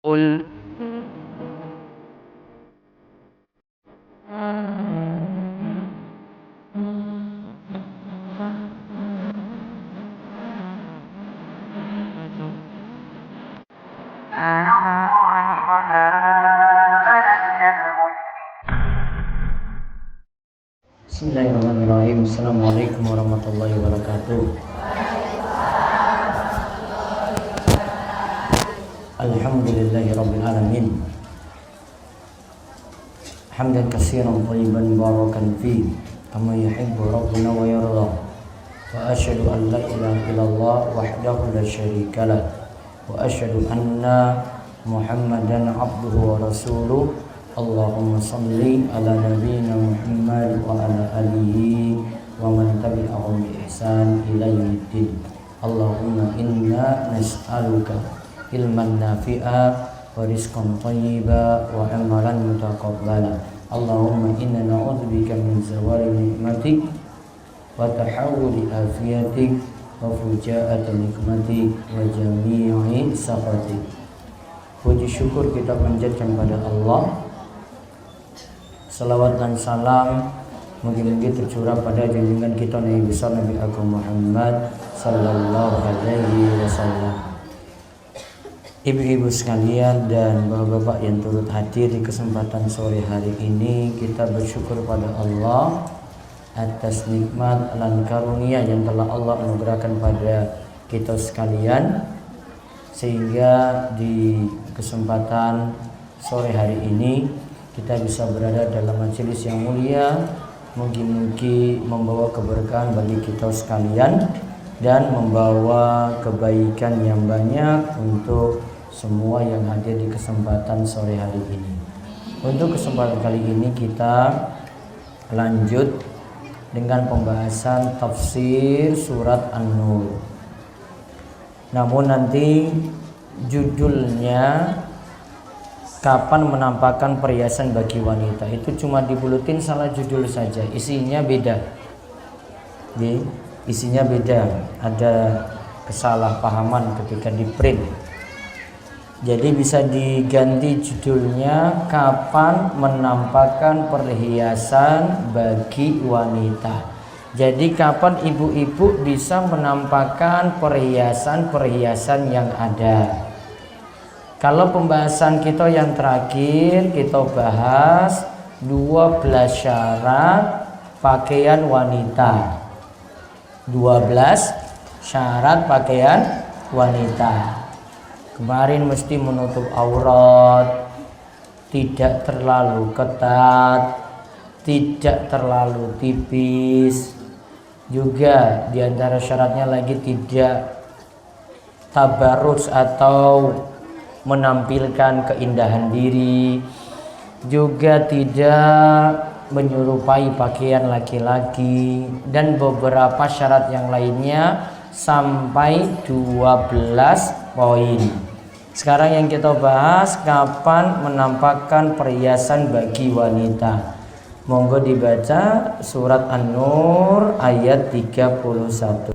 قل Bismillahirrahmanirrahim. Assalamualaikum warahmatullahi wabarakatuh. Alhamdulillahirabbil alamin. Hamdan katsiran thayyiban barakan fi kama yuhibbu rabbuna wa yarda. Wa asyhadu an la ilaha illallah wahdahu la syarikalah wa asyhadu anna Muhammadan abduhu wa rasuluh. Allahumma salli ala nabiyyina Muhammad wa ala alihi wa man tabi'ahum bi ihsan ila yaumiddin. Allahumma inna nas'aluka ilman nafi'a wa rizqan thayyiba wa amalan mutaqabbala. Allahumma inna na'udzubika min zawali ni'matik wa tahawuli afiyatik wa fujaati nikmatik wa jami'i sakhatik. Puji syukur kita panjatkan pada Allah. Salawat dan salam mungkin-mungkin tercurah pada junjungan kita Nabi besar Nabi Agung Muhammad sallallahu alaihi wasallam. Ibu-ibu sekalian dan bapak-bapak yang turut hadir di kesempatan sore hari ini, kita bersyukur pada Allah atas nikmat dan karunia yang telah Allah anugerahkan pada kita sekalian, sehingga di kesempatan sore hari ini kita bisa berada dalam majelis yang mulia, mungkin-mungkin membawa keberkahan bagi kita sekalian dan membawa kebaikan yang banyak untuk semua yang hadir di kesempatan sore hari ini. Untuk kesempatan kali ini kita lanjut dengan pembahasan tafsir surat An-Nur. Namun nanti judulnya kapan menampakkan perhiasan bagi wanita, itu cuma dibulutin salah judul saja, isinya beda. Isinya beda, ada kesalahpahaman ketika di print. Jadi bisa diganti judulnya kapan menampakkan perhiasan bagi wanita. Jadi kapan ibu-ibu bisa menampakkan perhiasan-perhiasan yang ada. Kalau pembahasan kita yang terakhir, kita bahas 12 syarat pakaian wanita. 12 syarat pakaian wanita. Kemarin mesti menutup aurat, tidak terlalu ketat, tidak terlalu tipis. Juga di antara syaratnya lagi tidak tabarruj atau menampilkan keindahan diri, juga tidak menyerupai pakaian laki-laki, dan beberapa syarat yang lainnya sampai 12 poin. Sekarang yang kita bahas kapan menampakkan perhiasan bagi wanita. Monggo dibaca surat An-Nur ayat 31.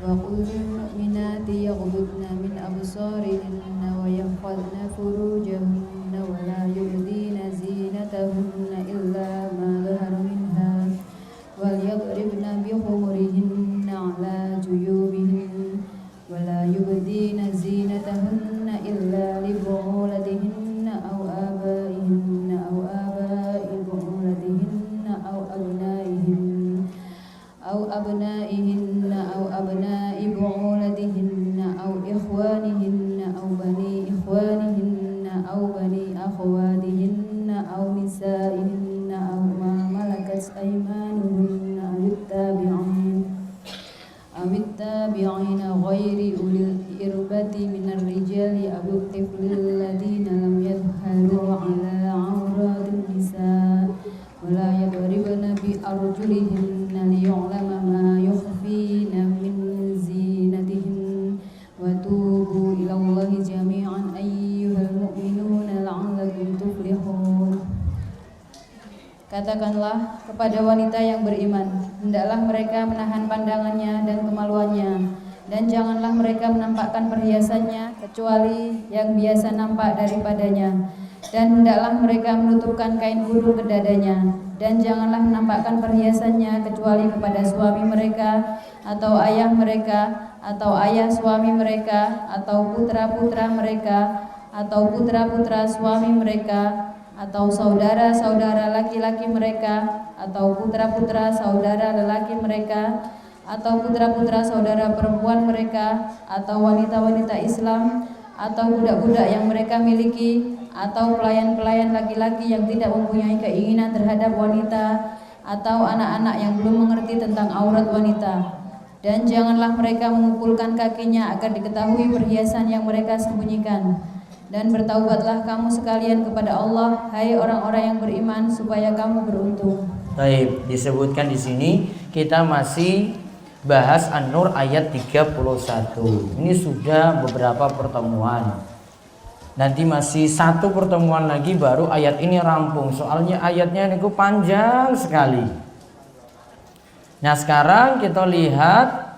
وقل للمؤمنات يغضضن من أبصارهن ويحفظن فروجهن ولا يبدين زينتهن إلا ما ظهر منها وليضربن بخمرهن على جيوبهن ولا يبدين زينتهن إلا لبعولتهن أو آبائهن أو آباء بعولتهن أو أبنائهن أو أبناء بعولتهن أو إخوانهن أو بني إخوانهن أو بني أخواتهن أو نسائهن أو ما ملكت أيمانهن أو التابعين غير أولي الإربة من الرجال أو الطفل الذين لم يظهروا على عورات النساء ولا يضربن بأرجلهن ليعلم ما يخفين من زينتهن وتوبوا إلى الله جميعا أيها المؤمنون لعلكم تفلحون. Katakanlah kepada wanita yang beriman, hendaklah mereka menahan pandangannya dan kemaluannya, dan janganlah mereka menampakkan perhiasannya kecuali yang biasa nampak daripadanya, dan hendaklah mereka menutupkan kain guru ke dadanya, dan janganlah menampakkan perhiasannya kecuali kepada suami mereka atau ayah mereka atau ayah suami mereka atau putra-putra mereka atau putra-putra suami mereka atau saudara-saudara laki-laki mereka atau putra-putra saudara lelaki mereka atau putra-putra saudara perempuan mereka atau wanita-wanita Islam atau budak-budak yang mereka miliki atau pelayan-pelayan laki-laki yang tidak mempunyai keinginan terhadap wanita atau anak-anak yang belum mengerti tentang aurat wanita. Dan janganlah mereka mengumpulkan kakinya agar diketahui perhiasan yang mereka sembunyikan. Dan bertaubatlah kamu sekalian kepada Allah, hai orang-orang yang beriman, supaya kamu beruntung. Baik, disebutkan di sini kita masih bahas An-Nur ayat 31. Ini sudah beberapa pertemuan. Nanti masih satu pertemuan lagi baru ayat ini rampung. Soalnya ayatnya ini panjang sekali. Nah, sekarang kita lihat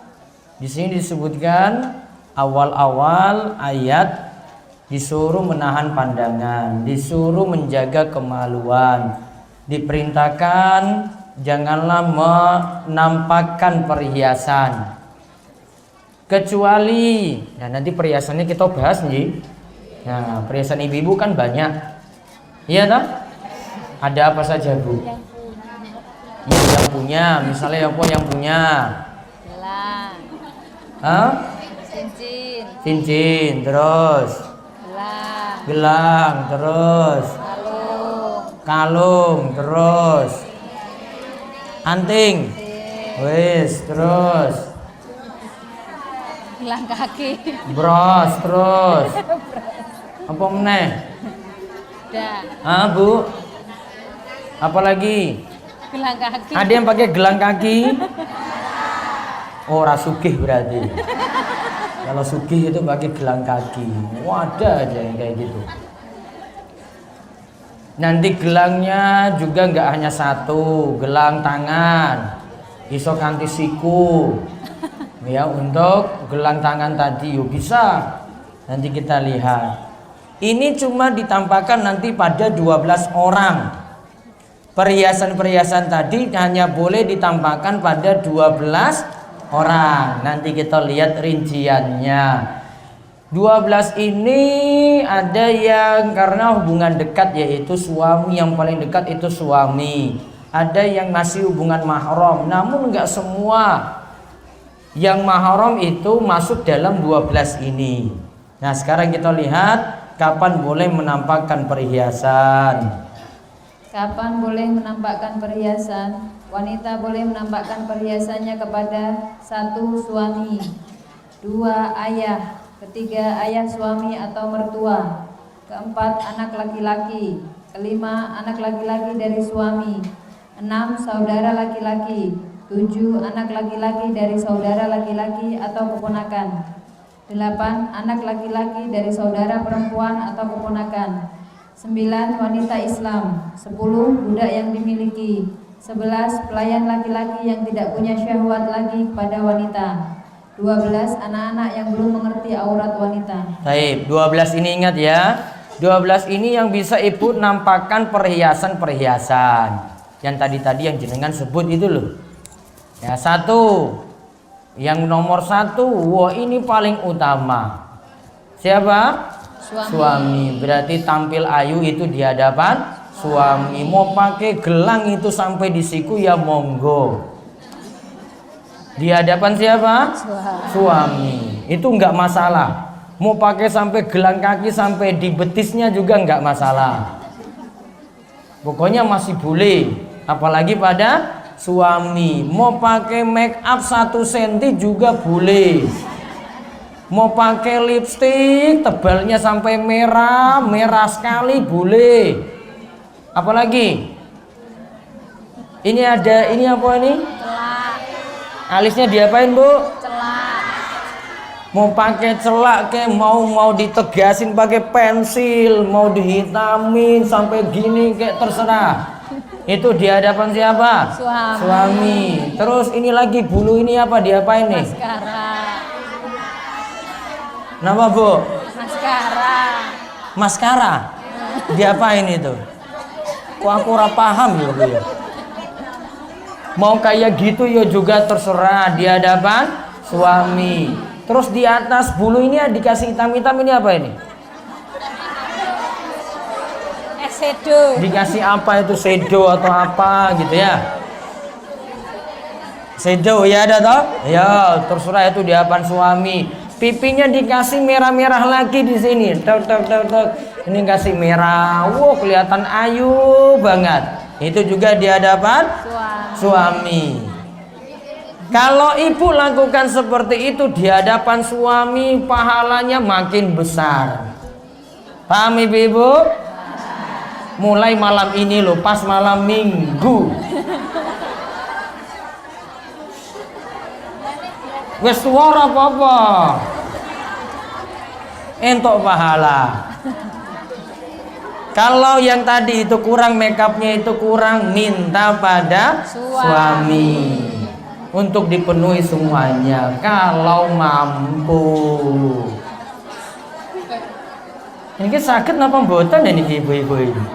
di sini disebutkan awal-awal ayat disuruh menahan pandangan, disuruh menjaga kemaluan, diperintahkan janganlah menampakkan perhiasan kecuali, nah nanti perhiasannya kita bahas nih. Nah, perhiasan ibu-ibu kan banyak, iya toh? Ada apa saja, Bu? Yang punya, misalnya apa yang punya? Gelang. Hah? Cincin. Cincin, terus gelang, terus kalung, terus anting, wis, terus Gelang kaki. bros, terus apa meneh? Bu, apa lagi? Gelang kaki. Ada yang pakai gelang kaki? Oh, rasugih berarti. Kalau sugih itu pakai gelang kaki. Wah, ada aja yang kayak gitu. Nanti gelangnya juga nggak hanya satu, gelang tangan, iso kanthi siku. Ya, untuk gelang tangan tadi yuk bisa. Nanti kita lihat. Ini cuma ditampakkan nanti pada 12 orang. Perhiasan-perhiasan tadi hanya boleh ditampakkan pada 12 orang. Nanti kita lihat rinciannya. 12 ini ada yang karena hubungan dekat yaitu suami, yang paling dekat itu suami. Ada yang masih hubungan mahram, namun enggak semua yang mahram itu masuk dalam 12 ini. Nah, sekarang kita lihat kapan boleh menampakkan perhiasan. Kapan boleh menampakkan perhiasan? Wanita boleh menampakkan perhiasannya kepada 1. Suami, 2. Ayah, 3. Ayah suami atau mertua, 4. Anak laki-laki, 5. Anak laki-laki dari suami, 6. Saudara laki-laki, 7. Anak laki-laki dari saudara laki-laki atau keponakan, 8. Anak laki-laki dari saudara perempuan atau keponakan, 9. Wanita Islam, 10. Budak yang dimiliki, 11. Pelayan laki-laki yang tidak punya syahwat lagi kepada wanita, 12. Anak-anak yang belum mengerti aurat wanita. Baik, 12 ini ingat ya. 12 ini yang bisa ibu nampakkan perhiasan-perhiasan yang tadi yang jenengan sebut itu loh. Ya, 1. Yang nomor 1, wah ini paling utama. Siapa? Suami. Berarti tampil ayu itu di hadapan suami. Mau pakai gelang itu sampai di siku ya monggo. Di hadapan siapa? Suami. Itu enggak masalah. Mau pakai sampai gelang kaki sampai di betisnya juga enggak masalah. Pokoknya masih boleh. Apalagi pada suami. Mau pakai make up 1 cm juga boleh. Mau pakai lipstik tebalnya sampai merah sekali boleh. Apalagi? Ini ada, ini apa ini? Celak. Alisnya diapain, Bu? Celak. Mau pakai celak kayak mau ditegasin pakai pensil, mau dihitamin sampai gini kayak terserah. Itu di hadapan siapa? Suami. Suami. Terus ini lagi bulu ini apa? Diapain nih? Maskara. Nama Bu? Maskara. Maskara. Diapain itu? Kok aku ora paham ya Bu ya? Mau kayak gitu ya juga terserah di hadapan suami. Terus di atas bulu ini dikasih hitam-hitam ini apa ini? Sedo. Dikasih apa itu, sedo atau apa gitu ya? Sedo ya ada toh? Ya, terserah itu di hadapan suami. Pipinya dikasih merah-merah lagi di sini. Tok. Ini kasih merah. Wow, kelihatan ayu banget. Itu juga di hadapan suami. Kalau ibu lakukan seperti itu di hadapan suami, pahalanya makin besar. Paham ibu-ibu? Mulai malam ini loh, pas malam minggu. Wes suara apa-apa. Entok pahala. Kalau yang tadi itu kurang, makeupnya itu kurang, minta pada suami untuk dipenuhi semuanya kalau mampu. Ini sakit napa mboten ini ibu-ibu ini?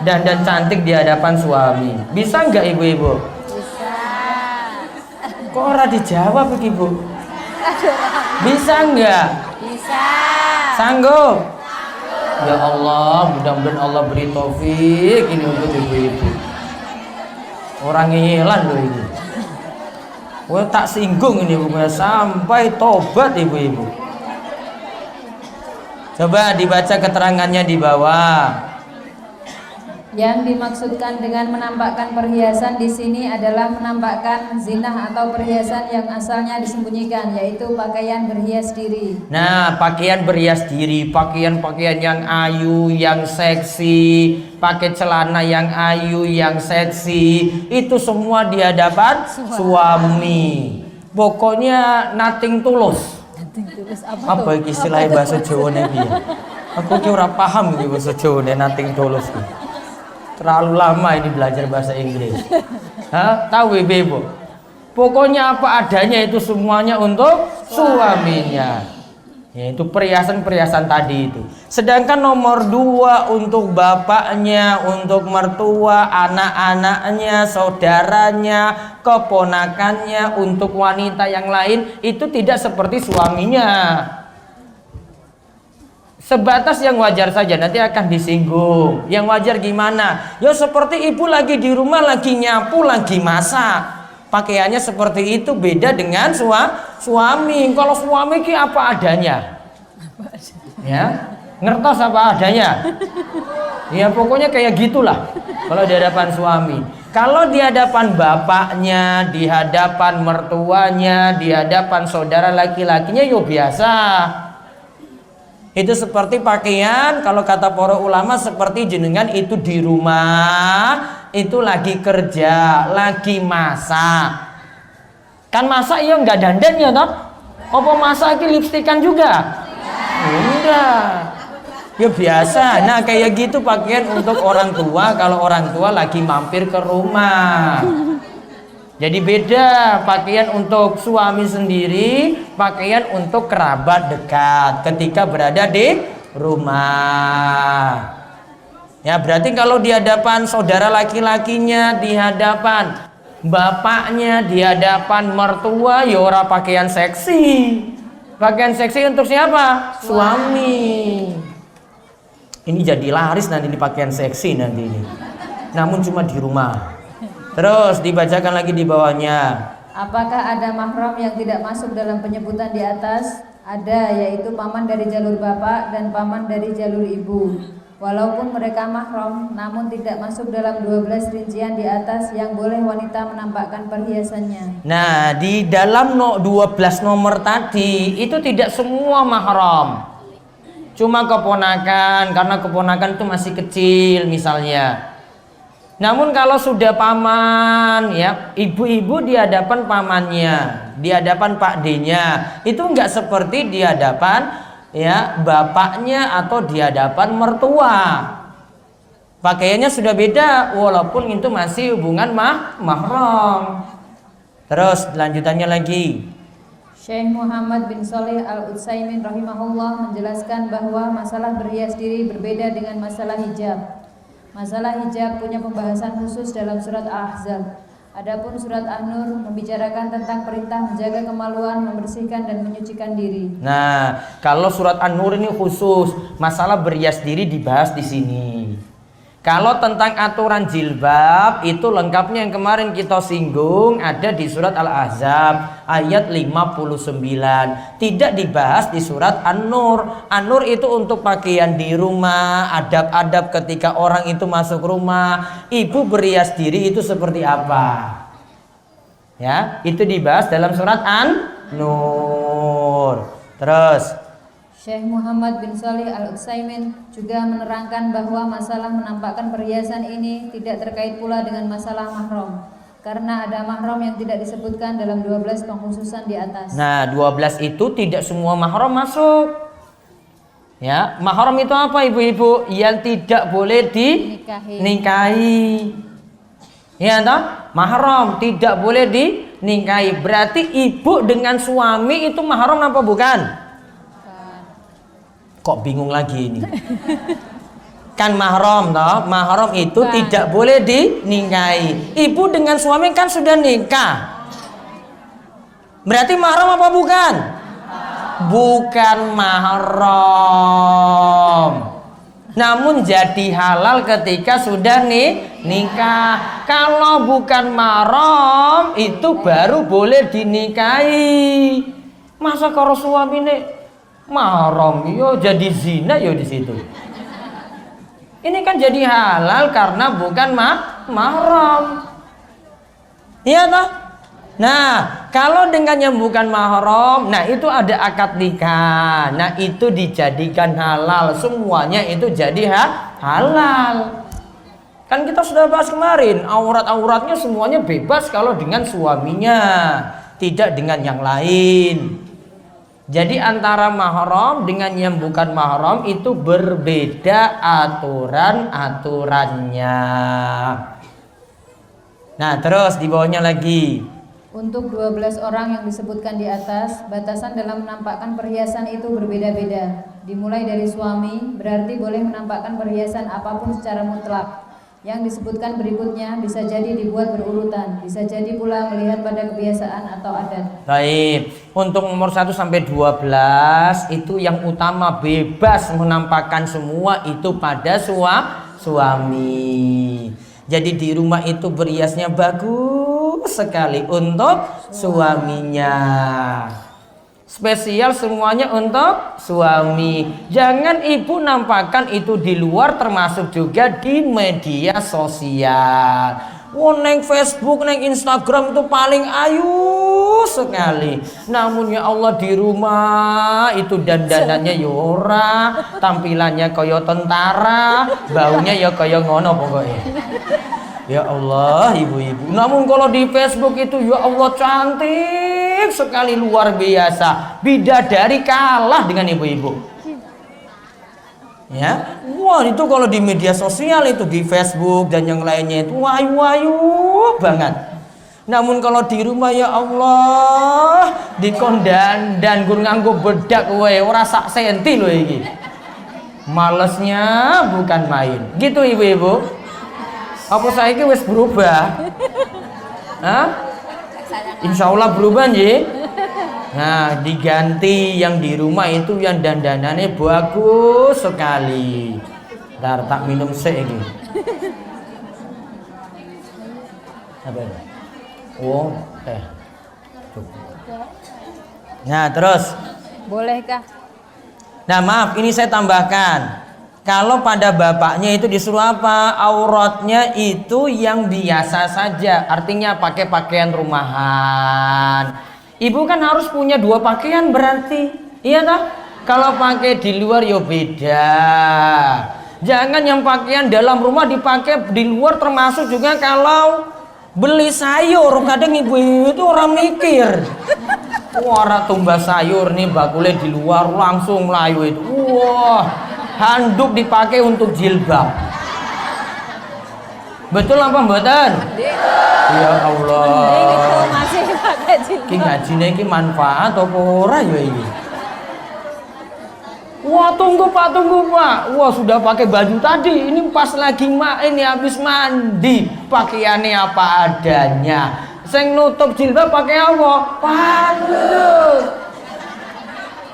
Dan cantik di hadapan suami. Bisa nggak ibu-ibu? Bisa. Kok ora dijawab ibu? Bisa nggak? Bisa. Sanggup? Ya Allah, mudah-mudahan Allah beri taufik ini untuk ibu-ibu. Orang ngilang loh ini. Wah tak singgung ini bukan sampai tobat ibu-ibu. Coba dibaca keterangannya di bawah. Yang dimaksudkan dengan menampakkan perhiasan di sini adalah menampakkan zinah atau perhiasan yang asalnya disembunyikan, yaitu pakaian berhias diri. Nah, pakaian berhias diri, pakaian-pakaian yang ayu, yang seksi, pakai celana yang ayu, yang seksi, itu semua di hadapan suami. Pokoknya nothing tulus. Apa istilah bahasa Jawa nih? Aku kira paham iki bahasa Jawa nothing tulus. Terlalu lama ini belajar bahasa Inggris. Hah? Tahu ibu? Pokoknya apa adanya itu semuanya untuk suaminya. Ya, itu perhiasan-perhiasan tadi itu. Sedangkan nomor 2 untuk bapaknya, untuk mertua, anak-anaknya, saudaranya, keponakannya, untuk wanita yang lain itu tidak seperti suaminya. Sebatas yang wajar saja, nanti akan disinggung. Yang wajar gimana? Ya seperti ibu lagi di rumah, lagi nyapu, lagi masak. Pakaiannya seperti itu, beda dengan suami. Kalau suami ki apa adanya. Ya, ngertos apa adanya. Ya pokoknya kayak gitulah. Kalau di hadapan suami. Kalau di hadapan bapaknya, di hadapan mertuanya, di hadapan saudara laki-lakinya, yo biasa. Itu seperti pakaian, kalau kata para ulama seperti jenengan itu di rumah, itu lagi kerja, lagi masak. Kan masak ya nggak dandan ya toh? Apa masak ini lipstikan juga? Enggak. Ya biasa. Nah kayak gitu pakaian untuk orang tua, kalau orang tua lagi mampir ke rumah. Jadi beda pakaian untuk suami sendiri, pakaian untuk kerabat dekat ketika berada di rumah. Ya berarti kalau di hadapan saudara laki-lakinya, di hadapan bapaknya, di hadapan mertua, ya ora pakaian seksi. Pakaian seksi untuk siapa? Suami. Ini jadi laris nanti di pakaian seksi nanti ini. Namun cuma di rumah. Terus dibacakan lagi di bawahnya. Apakah ada mahram yang tidak masuk dalam penyebutan di atas? Ada, yaitu paman dari jalur bapak dan paman dari jalur ibu. Walaupun mereka mahram, namun tidak masuk dalam 12 rincian di atas yang boleh wanita menampakkan perhiasannya. Nah, di dalam 12 nomor tadi itu tidak semua mahram. Cuma keponakan, karena keponakan itu masih kecil misalnya. Namun kalau sudah paman, ya ibu-ibu di hadapan pamannya, di hadapan Pak D-nya, itu enggak seperti di hadapan ya bapaknya atau di hadapan mertua. Pakaiannya sudah beda walaupun itu masih hubungan mahram. Terus lanjutannya lagi. Syekh Muhammad bin Shalih Al-Utsaimin rahimahullah menjelaskan bahwa masalah berhias diri berbeda dengan masalah hijab. Masalah hijab punya pembahasan khusus dalam surat Al-Ahzab. Adapun surat An-Nur membicarakan tentang perintah menjaga kemaluan, membersihkan dan menyucikan diri. Nah, kalau surat An-Nur ini khusus masalah berhias diri dibahas di sini. Kalau tentang aturan jilbab itu lengkapnya yang kemarin kita singgung ada di surat Al-Ahzab ayat 59. Tidak dibahas di surat An-Nur. An-Nur itu untuk pakaian di rumah, adab-adab ketika orang itu masuk rumah. Ibu berhias diri itu seperti apa? Ya, itu dibahas dalam surat An-Nur. Terus Syekh Muhammad bin Shalih Al-Utsaimin juga menerangkan bahwa masalah menampakkan perhiasan ini tidak terkait pula dengan masalah mahram, karena ada mahram yang tidak disebutkan dalam 12 pengkhususan di atas. Nah, 12 itu tidak semua mahram masuk. Ya, mahram itu apa ibu-ibu? Yang tidak boleh dinikahi. Ya toh? Mahram tidak boleh dinikahi. Berarti ibu dengan suami itu mahram apa bukan? Kok bingung lagi ini? Kan mahram toh, mahram itu tidak boleh dinikahi. Ibu dengan suami kan sudah nikah. Berarti mahram apa bukan? Bukan mahram. Namun jadi halal ketika sudah nikah. Kalau bukan mahram itu baru boleh dinikahi. Masa kalau suami nih mahram yo jadi zina yo di situ. Ini kan jadi halal karena bukan mahram. Iya toh? Nah, kalau dengan yang bukan mahram, nah itu ada akad nikah. Nah, itu dijadikan halal. Semuanya itu jadi halal. Kan kita sudah bahas kemarin, aurat-auratnya semuanya bebas kalau dengan suaminya, tidak dengan yang lain. Jadi antara mahram dengan yang bukan mahram itu berbeda aturan-aturannya. Nah, terus di bawahnya lagi. Untuk 12 orang yang disebutkan di atas, batasan dalam menampakkan perhiasan itu berbeda-beda. Dimulai dari suami, berarti boleh menampakkan perhiasan apapun secara mutlak. Yang disebutkan berikutnya bisa jadi dibuat berurutan, bisa jadi pula melihat pada kebiasaan atau adat. Baik, untuk nomor 1 sampai 12 itu yang utama bebas menampakkan semua itu pada suami. Jadi di rumah itu berhiasnya bagus sekali untuk suaminya. Spesial semuanya untuk suami. Jangan ibu nampakkan itu di luar, termasuk juga di media sosial. Neng Facebook, neng Instagram itu paling ayu sekali. Namun ya Allah di rumah itu dandanannya yora, tampilannya kaya tentara, baunya ya kaya ngono pokoknya. Ya Allah ibu-ibu. Namun kalau di Facebook itu ya Allah cantik sekali, luar biasa. Bidadari kalah dengan ibu-ibu. Ya, wah itu kalau di media sosial itu di Facebook dan yang lainnya itu wayu-wayu banget. Namun kalau di rumah ya Allah dikondan dan gur nganggo bedak wae ora sak senti lho iki. Malesnya bukan main. Gitu ibu-ibu. Apa saiki wis berubah? Hah? Insya Allah berubah nggih. Nah, diganti yang di rumah itu yang dandanannya bagus sekali. Ntar tak minum sik iki. Apa ini? Oh, teh. Nah, terus. Bolehkah? Nah, maaf, ini saya tambahkan. Kalau pada bapaknya itu disuruh apa? Auratnya itu yang biasa saja. Artinya pakai pakaian rumahan. Ibu kan harus punya 2 pakaian berarti. Iya toh? Kalau pakai di luar ya beda. Jangan yang pakaian dalam rumah dipakai di luar, termasuk juga kalau beli sayur. Kadang ibu itu orang mikir. Wah, tumbas sayur nih bakulnya di luar langsung layu itu. Wah, handuk dipakai untuk jilbab. Betul apa mboten? Ya Allah. Mending itu masih pakai Ki jilbab. ngajine iki manfaat apa ora ya iki? Wah tunggu Pak. Wah sudah pakai baju tadi. Ini pas lagi ini habis mandi. Pakaiannya apa adanya. Sing nutup jilbab pakai apa? Panduk.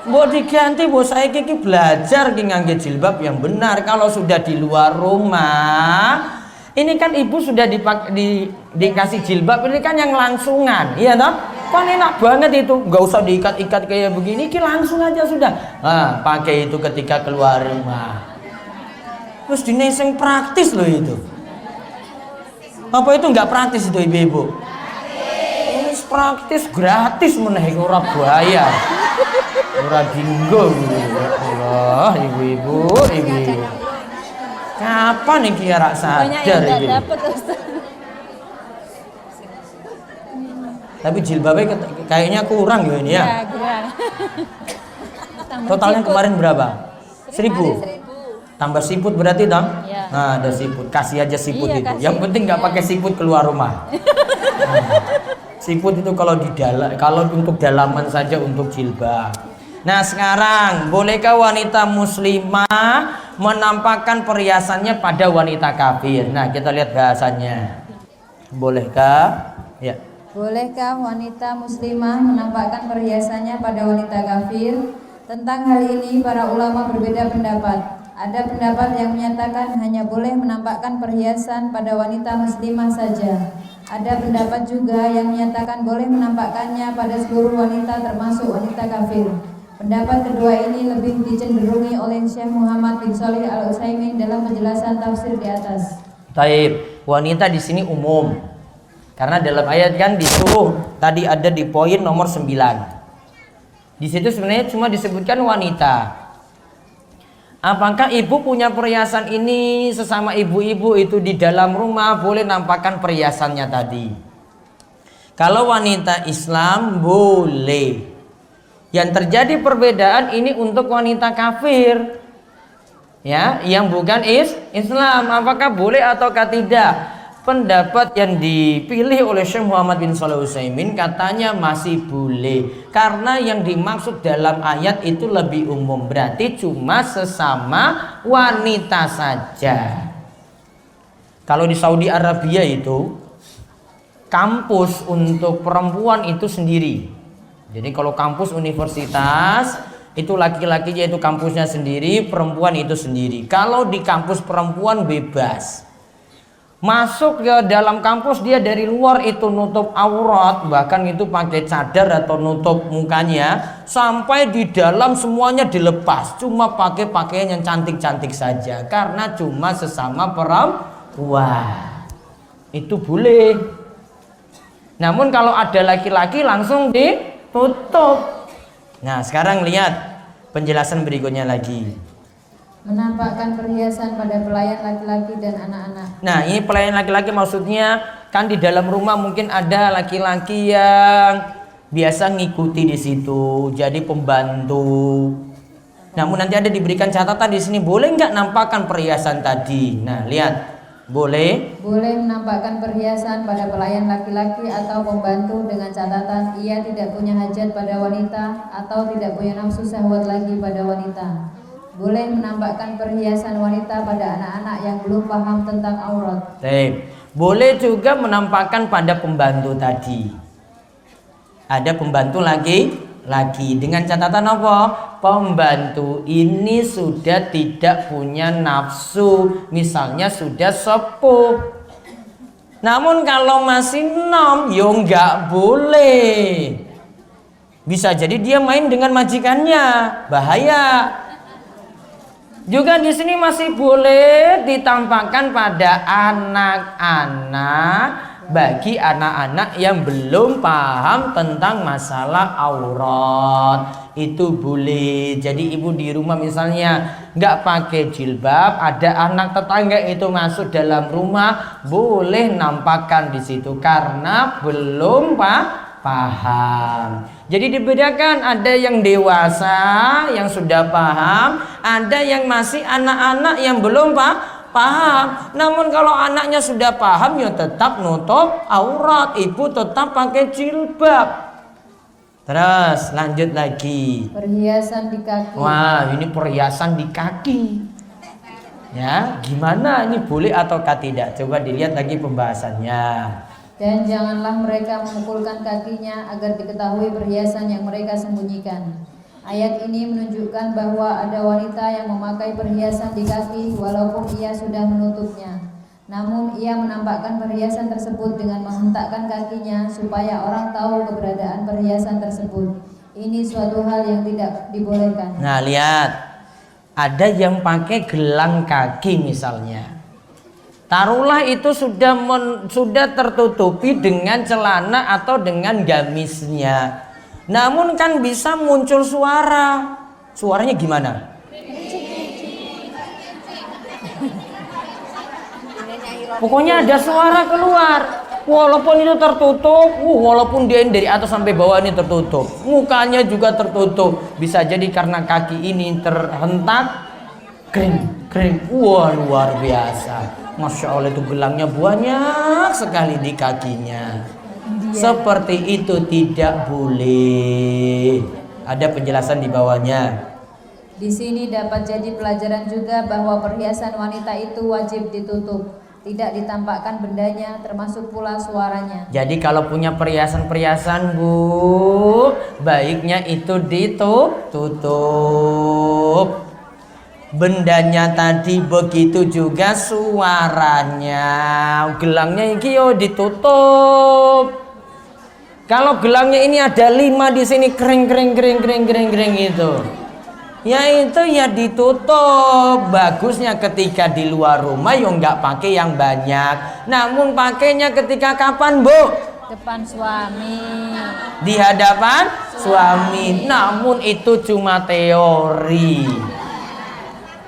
Mbok diganti, mbok saiki iki belajar ki ngangge jilbab yang benar. Kalau sudah di luar rumah, ini kan ibu sudah dikasih jilbab, ini kan yang langsungan, iya toh? Kan enak banget itu, nggak usah diikat-ikat kayak begini, ki langsung aja sudah. Nah, pakai itu ketika keluar rumah. Terus dineseng praktis loh itu. Apa itu nggak praktis itu ibu-ibu? Ini praktis gratis menaik ora bayar. Ora dinggo Allah, ibu-ibu. Kapan nih kira Banyak sadar yang ini? nggak dapet Ustaz. Tapi jilbabnya kayaknya kurang ya ini ya. Ya, kurang. Tambah Totalnya siput. kemarin berapa? 1.000. 1.000. Tambah siput berarti dong? Iya. Nah, ada siput. Kasih aja siput Iya, itu. kasih. Yang penting nggak Iya. pakai siput keluar rumah. Siput itu kalau kalau untuk dalaman saja untuk jilbab. Nah sekarang bolehkah wanita muslimah menampakkan perhiasannya pada wanita kafir? Nah kita lihat bahasannya. Bolehkah? Ya. Bolehkah wanita muslimah menampakkan perhiasannya pada wanita kafir? Tentang hal ini para ulama berbeda pendapat. Ada pendapat yang menyatakan hanya boleh menampakkan perhiasan pada wanita muslimah saja. Ada pendapat juga yang menyatakan boleh menampakkannya pada seluruh wanita termasuk wanita kafir. Pendapat kedua ini lebih dicenderungi oleh Syekh Muhammad bin Shalih Al-Utsaimin dalam penjelasan tafsir di atas. Taib, wanita di sini umum. Karena dalam ayat kan disuruh tadi ada di poin nomor 9. Di situ sebenarnya cuma disebutkan wanita. Apakah ibu punya perhiasan ini sesama ibu-ibu itu di dalam rumah boleh nampakkan perhiasannya tadi? Kalau wanita Islam boleh. Yang terjadi perbedaan ini untuk wanita kafir, ya, yang bukan Islam. Apakah boleh ataukah tidak? Pendapat yang dipilih oleh Syekh Muhammad bin Shalih Al-Utsaimin katanya masih boleh, karena yang dimaksud dalam ayat itu lebih umum, berarti cuma sesama wanita saja. Kalau di Saudi Arabia itu kampus untuk perempuan itu sendiri. Jadi kalau kampus universitas itu laki-lakinya itu kampusnya sendiri, perempuan itu sendiri. Kalau di kampus perempuan bebas. Masuk ke dalam kampus dia dari luar itu nutup aurat, bahkan itu pakai cadar atau nutup mukanya, sampai di dalam semuanya dilepas, cuma pakai pakaian yang cantik-cantik saja, karena cuma sesama perempuan. Itu boleh. Namun kalau ada laki-laki langsung ditutup. Nah sekarang lihat penjelasan berikutnya lagi. Menampakkan perhiasan pada pelayan laki-laki dan anak-anak. Nah ini pelayan laki-laki maksudnya kan di dalam rumah mungkin ada laki-laki yang biasa ngikuti di situ jadi pembantu. Namun nanti ada diberikan catatan di sini, boleh nggak nampakkan perhiasan tadi? Nah lihat, boleh. Boleh menampakkan perhiasan pada pelayan laki-laki atau pembantu dengan catatan ia tidak punya hajat pada wanita atau tidak punya nafsu syahwat lagi pada wanita. Boleh menampakkan perhiasan wanita pada anak-anak yang belum paham tentang aurat. Boleh juga menampakkan pada pembantu tadi. Ada pembantu lagi dengan catatan apa? Pembantu ini sudah tidak punya nafsu, misalnya sudah sepuh. Namun kalau masih nom, ya nggak boleh. Bisa jadi dia main dengan majikannya, bahaya. Juga di sini masih boleh ditampakkan pada anak-anak, bagi anak-anak yang belum paham tentang masalah aurat. Itu boleh. Jadi ibu di rumah misalnya nggak pakai jilbab, ada anak tetangga itu masuk dalam rumah, boleh nampakkan di situ karena belum paham. Jadi dibedakan, ada yang dewasa yang sudah paham, ada yang masih anak-anak yang belum paham. Namun kalau anaknya sudah paham ya tetap nutup aurat, ibu tetap pakai jilbab. Terus lanjut lagi. Perhiasan di kaki. Wah, ini perhiasan di kaki. Ya, gimana ini boleh ataukah tidak? Coba dilihat lagi pembahasannya. Dan janganlah mereka memukulkan kakinya agar diketahui perhiasan yang mereka sembunyikan. Ayat ini menunjukkan bahwa ada wanita yang memakai perhiasan di kaki walaupun ia sudah menutupnya. Namun ia menampakkan perhiasan tersebut dengan menghentakkan kakinya supaya orang tahu keberadaan perhiasan tersebut. Ini suatu hal yang tidak dibolehkan. Nah, lihat. Ada yang pakai gelang kaki misalnya. Taruhlah itu sudah tertutupi dengan celana atau dengan gamisnya. Namun kan bisa muncul suara. Suaranya gimana? Pokoknya ada suara keluar. Walaupun itu tertutup, walaupun dia dari atas sampai bawah ini tertutup, mukanya juga tertutup. Bisa jadi karena kaki ini terhentak, kering. Wah, luar biasa. Masya Allah, itu gelangnya banyak sekali di kakinya. Seperti itu tidak boleh. Ada penjelasan di bawahnya. Di sini dapat jadi pelajaran juga bahwa perhiasan wanita itu wajib ditutup, tidak ditampakkan bendanya, termasuk pula suaranya. Jadi kalau punya perhiasan-perhiasan, Bu, baiknya itu ditutup. Bendanya tadi, begitu juga suaranya. Gelangnya ini yo ditutup. Kalau gelangnya ini ada 5 di sini kering gitu. Ya itu ya ditutup. Bagusnya ketika di luar rumah ya nggak pakai yang banyak. Namun pakainya ketika kapan, Bu? Depan suami. Di hadapan suami. Namun itu cuma teori.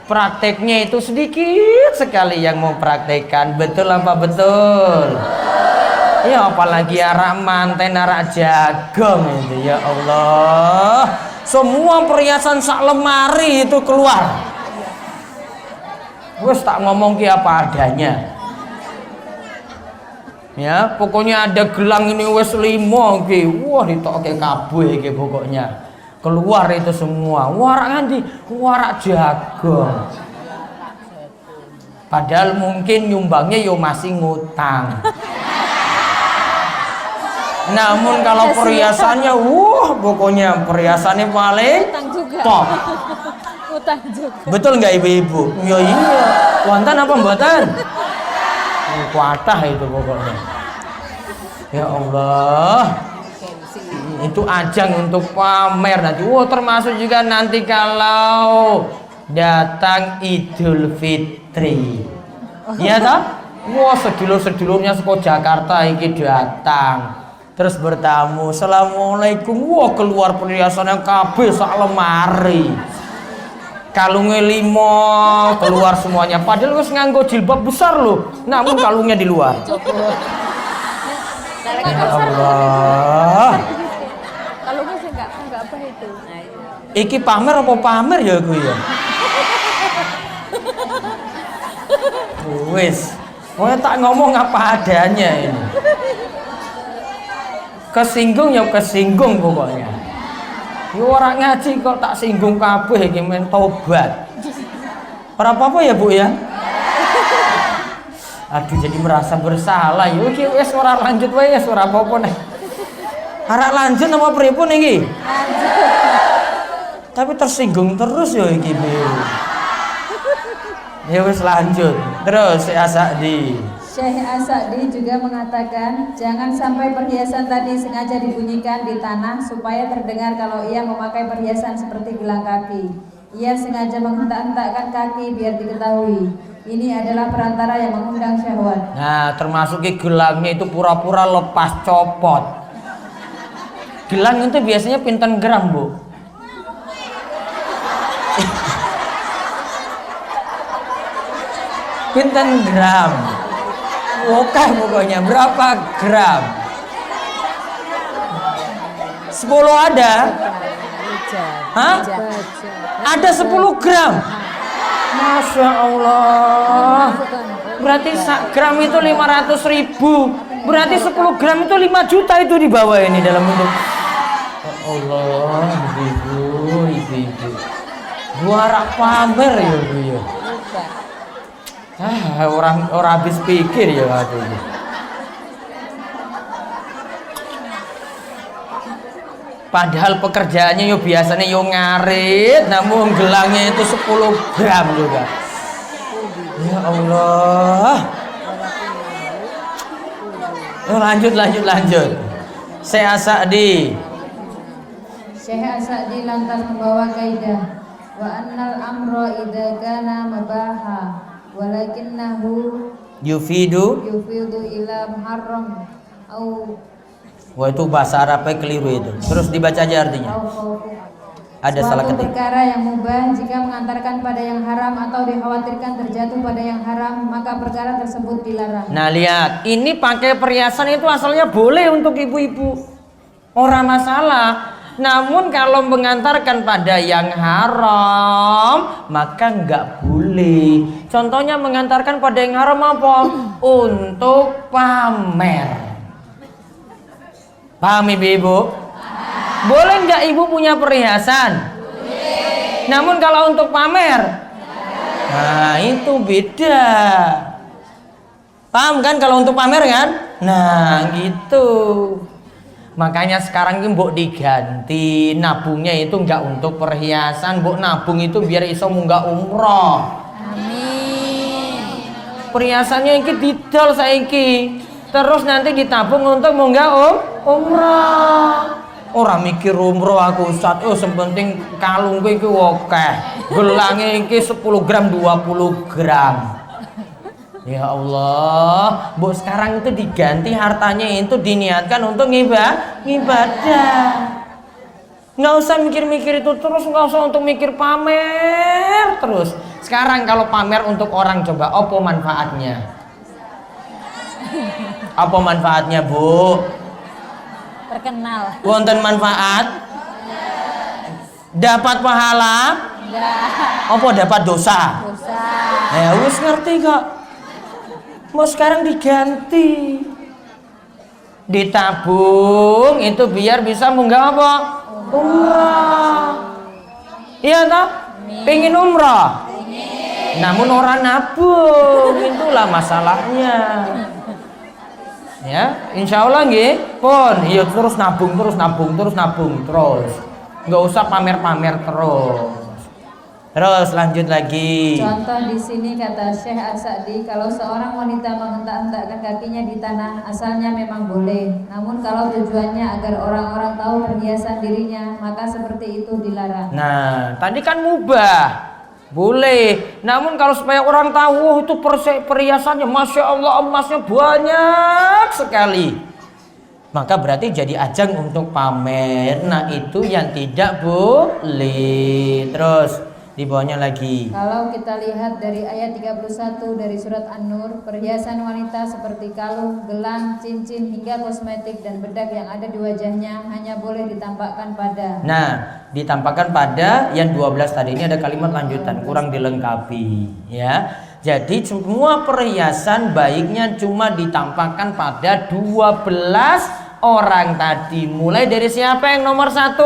Prakteknya itu sedikit sekali yang mau praktekkan. Betul apa betul? Ya apalagi arak manten, arak jagung itu, ya Allah. Semua perhiasan sak lemari itu keluar. Wes tak ngomong ki apa adanya. Ya, pokoknya ada gelang ini wes 5 ki. Wah, ditokke kabeh ki pokoknya. Keluar itu semua. Warak nganti warak jagung. Padahal mungkin nyumbangnya yo masih ngutang. Namun kalau perhiasannya, pokoknya perhiasannya paling top. Utang juga. Betul nggak ibu-ibu? Ya iya. Wonten apa mboten? Kuatah itu pokoknya. Ya Allah. Itu ajang untuk pamer nanti. Termasuk juga nanti kalau datang Idul Fitri. Iya toh? Sedulur-sedulurnya saka Jakarta iki datang. Terus bertamu, assalamualaikum. Keluar perhiasannya kabeh sak lemari. Kalungnya 5 keluar semuanya. Padahal wis nganggo jilbab besar loh. Namun kalungnya di luar. Ya Allah. Kalungnya sih enggak apa itu. Iki pamer apa pamer ya gue ya? Wis. Tak ngomong apa adanya ini. Kesinggung ya kesinggung pokoknya. Ya orang ngaji kok tak singgung kabeh iki men tobat. Ora apa-apa ya, Bu ya? Aduh jadi merasa bersalah. Ya iki wis ora lanjut wae wis ora apa-apa nek. Arek lanjut apa pripun iki? Tapi tersinggung terus ya iki, Bu. Ya wis lanjut. Terus Asadi. Syekh As-Sa'di juga mengatakan, jangan sampai perhiasan tadi sengaja dibunyikan di tanah supaya terdengar kalau ia memakai perhiasan seperti gelang kaki. Ia sengaja menghentak-hentakkan kaki biar diketahui. Ini adalah perantara yang mengundang syahwat. Nah, termasuk gelangnya itu pura-pura lepas copot. Gelang itu biasanya pinten gram, Bu? Pinten gram? Oke, pokoknya berapa gram? 10 ada? Hah? Ada 10 gram? Masya Allah. Berarti sak gram itu 500.000. Berarti 10 gram itu 5 juta itu di bawah ini dalam bentuk. Ya Allah, ibu-ibu. Buarak pamer ya Bu ya. Orang habis pikir ya waktu itu. Padahal pekerjaannya yo biasanya yo ngarit, namun gelangnya itu 10 gram juga. Ya Allah. Lanjut. Syekh As-Sa'di. Syekh As-Sa'di lantas membawa kaidah wa annal amra idza kana mabaha walakinnahu Yufidu ila muharram au Wah itu bahasa Arabnya keliru itu. Terus dibaca aja artinya. Ada salah suatu ketik. perkara yang mubah jika mengantarkan pada yang haram atau dikhawatirkan terjatuh pada yang haram, maka perkara tersebut dilarang. Nah lihat, ini pakai perhiasan itu asalnya boleh untuk ibu-ibu, orang masalah. Namun kalau mengantarkan pada yang haram, maka nggak boleh. Contohnya mengantarkan pada yang haram apa? Untuk pamer. Paham ibu-ibu? Boleh nggak ibu punya perhiasan? Boleh. Namun kalau untuk pamer, nah itu beda. Paham kan kalau untuk pamer kan? Nah gitu. Makanya sekarang ini mbok diganti, nabungnya itu nggak untuk perhiasan, mbok nabung itu biar iso munggah umroh. Amin. Perhiasannya ini didol saiki. Terus nanti ditabung untuk munggah umroh. Orang mikir umroh aku Ustaz, sepenting kalungku iki akeh. Gelange iki 10 gram 20 gram. Ya Allah, Bu sekarang itu diganti hartanya itu diniatkan untuk ngibadah. Nggak usah mikir-mikir itu terus, nggak usah untuk mikir pamer terus. Sekarang kalau pamer untuk orang coba, apa manfaatnya? Apa manfaatnya Bu? Terkenal. Wonten manfaat? Dapat pahala? Enggak. Apa dapat dosa? Dosa. Ya wis ngerti kok. Mau sekarang diganti. Ditabung itu biar bisa munggah apa? Umrah. Iya toh? Pengen umrah? Namun orang nabung, itulah masalahnya. Ya, insya Allah nggih, pun, iya terus nabung, terus. Nggak usah pamer-pamer terus. Terus lanjut lagi. Contoh di sini kata Syekh As-Sa'di, kalau seorang wanita menghentak-hentakkan kakinya di tanah, asalnya memang boleh. Namun kalau tujuannya agar orang-orang tahu perhiasan dirinya, maka seperti itu dilarang. Nah, tadi kan mubah. Boleh, namun kalau supaya orang tahu itu perhiasannya, Masya Allah emasnya banyak sekali, maka berarti jadi ajang untuk pamer. Nah itu yang tidak boleh. Terus di bawahnya lagi. Kalau kita lihat dari ayat 31 dari surat An-Nur, perhiasan wanita seperti kalung, gelang, cincin, hingga kosmetik dan bedak yang ada di wajahnya hanya boleh ditampakkan pada. Nah, ditampakkan pada yang 12 tadi ini ada kalimat lanjutan, kurang dilengkapi ya. Jadi semua perhiasan baiknya cuma ditampakkan pada 12 orang tadi. Mulai dari siapa yang nomor 1?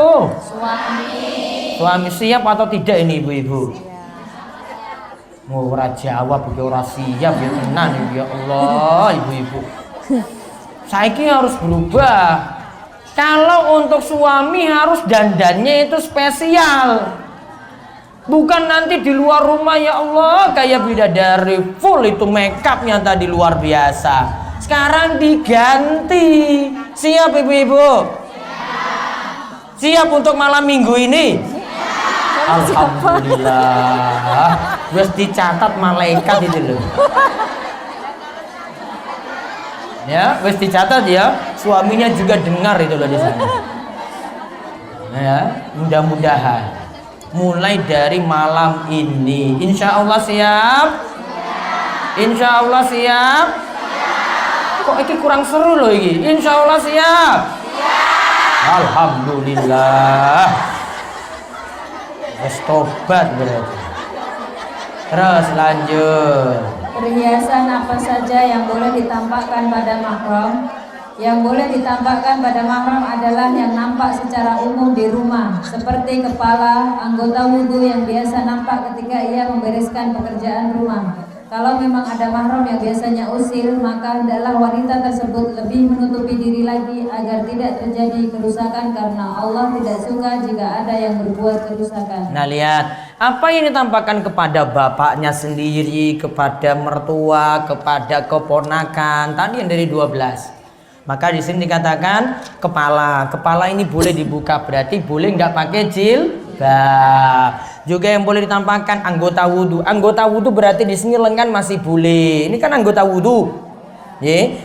Suami siap atau tidak ini ibu-ibu? Mau ora jawab, ora siap ya tenan ya Allah ibu-ibu. Saiki harus berubah. Kalau untuk suami harus dandannya itu spesial. Bukan nanti di luar rumah ya Allah kayak bidadari full itu makeupnya tadi luar biasa. Sekarang diganti. Siap ibu-ibu? Siap untuk malam minggu ini? Alhamdulillah. Wes dicatat malaikat itu loh. Ya, wes dicatat ya. Suaminya juga dengar itu loh di sana. Ya, mudah-mudahan mulai dari malam ini insya Allah siap. Insya Allah siap. Kok ini kurang seru loh ini. Insya Allah siap. Alhamdulillah. Wes tobat berarti. Terus lanjut. Perhiasan apa saja yang boleh ditampakkan pada mahram? Yang boleh ditampakkan pada mahram adalah yang nampak secara umum di rumah, seperti kepala, anggota wudhu yang biasa nampak ketika ia membereskan pekerjaan rumah. Kalau memang ada mahram yang biasanya usil, maka hendaklah wanita tersebut lebih menutupi diri lagi agar tidak terjadi kerusakan, karena Allah tidak suka jika ada yang berbuat kerusakan. Nah lihat, apa yang ditampakkan kepada bapaknya sendiri, kepada mertua, kepada keponakan, tadi yang dari 12. Maka di sini dikatakan kepala ini boleh dibuka, berarti boleh nggak pakai jilbab. Juga yang boleh ditampakkan anggota wudhu. Anggota wudhu berarti di sini lengan masih boleh. Ini kan anggota wudhu.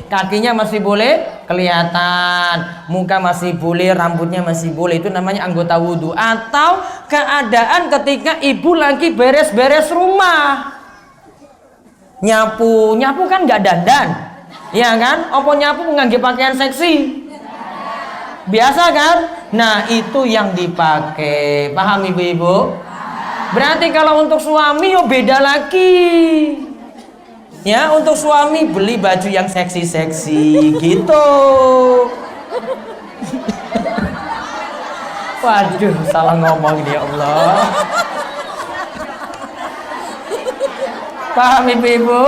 Kakinya masih boleh kelihatan, muka masih boleh, rambutnya masih boleh. Itu namanya anggota wudhu. Atau keadaan ketika ibu lagi beres-beres rumah, nyapu kan nggak dandan, ya kan? Opo nyapu ngangge pakaian seksi, biasa kan? Nah itu yang dipakai. Paham ibu-ibu? Berarti kalau untuk suami yo beda lagi. Ya, untuk suami beli baju yang seksi-seksi gitu. Waduh, salah ngomong ini ya Allah. Paham ibu-ibu?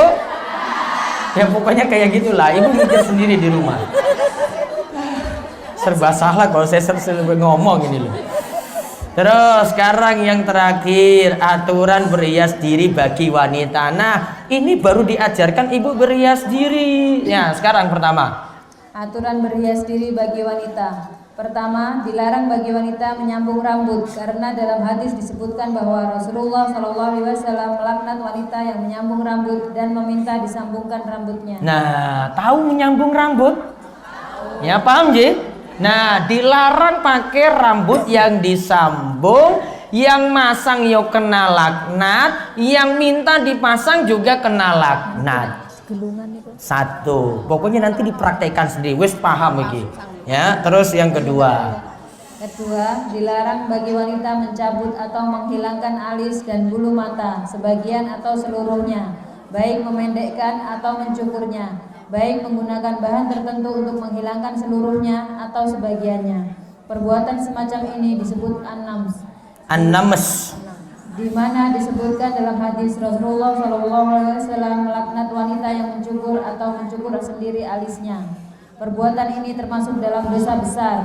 Ya pokoknya kayak gitulah. Ibu mikir sendiri di rumah. Serba salah kalau saya serba ngomong ini loh. Terus sekarang yang terakhir, aturan berhias diri bagi wanita. Nah ini baru diajarkan ibu berhias diri. Ya sekarang pertama, aturan berhias diri bagi wanita. Pertama, dilarang bagi wanita menyambung rambut, karena dalam hadis disebutkan bahwa Rasulullah SAW melaknat wanita yang menyambung rambut dan meminta disambungkan rambutnya. Nah tahu menyambung rambut? Ya paham Ji? Nah dilarang pakai rambut yang disambung, yang masang yo kena laknat, yang minta dipasang juga kena laknat. Satu, pokoknya nanti dipraktekkan sendiri, wes paham iki. Ya, terus yang kedua. Kedua, dilarang bagi wanita mencabut atau menghilangkan alis dan bulu mata, sebagian atau seluruhnya, baik memendekkan atau mencukurnya, baik menggunakan bahan tertentu untuk menghilangkan seluruhnya atau sebagiannya. Perbuatan semacam ini disebut an-nams, di mana disebutkan dalam hadis Rasulullah SAW melaknat wanita yang mencukur atau mencukur sendiri alisnya. Perbuatan ini termasuk dalam dosa besar.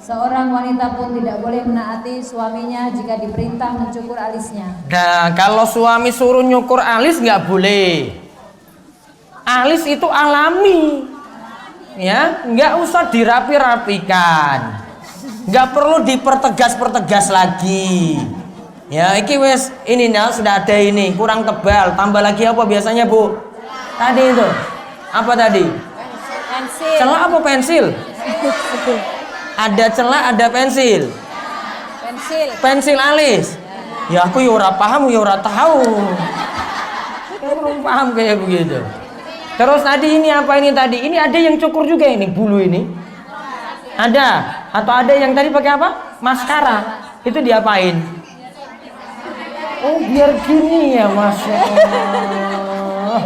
Seorang wanita pun tidak boleh menaati suaminya jika diperintah mencukur alisnya. Nah kalau suami suruh nyukur alis nggak boleh. Alis itu alami, ya, nggak usah dirapi-rapikan, nggak perlu dipertegas lagi. Ya, iki wes ini nah sudah ada ini kurang tebal, tambah lagi apa biasanya bu? Tadi itu apa tadi? Pensil. Celah apa pensil? Ada celah, ada pensil. Pensil alis. Ya aku ya ora paham, ya ora tahu. Ya belum paham kayak begitu. Terus tadi ini apa ini tadi? Ini ada yang cukur juga ini bulu ini. Ada atau ada yang tadi pakai apa? Maskara. Itu diapain? Oh biar gini ya Masya Allah.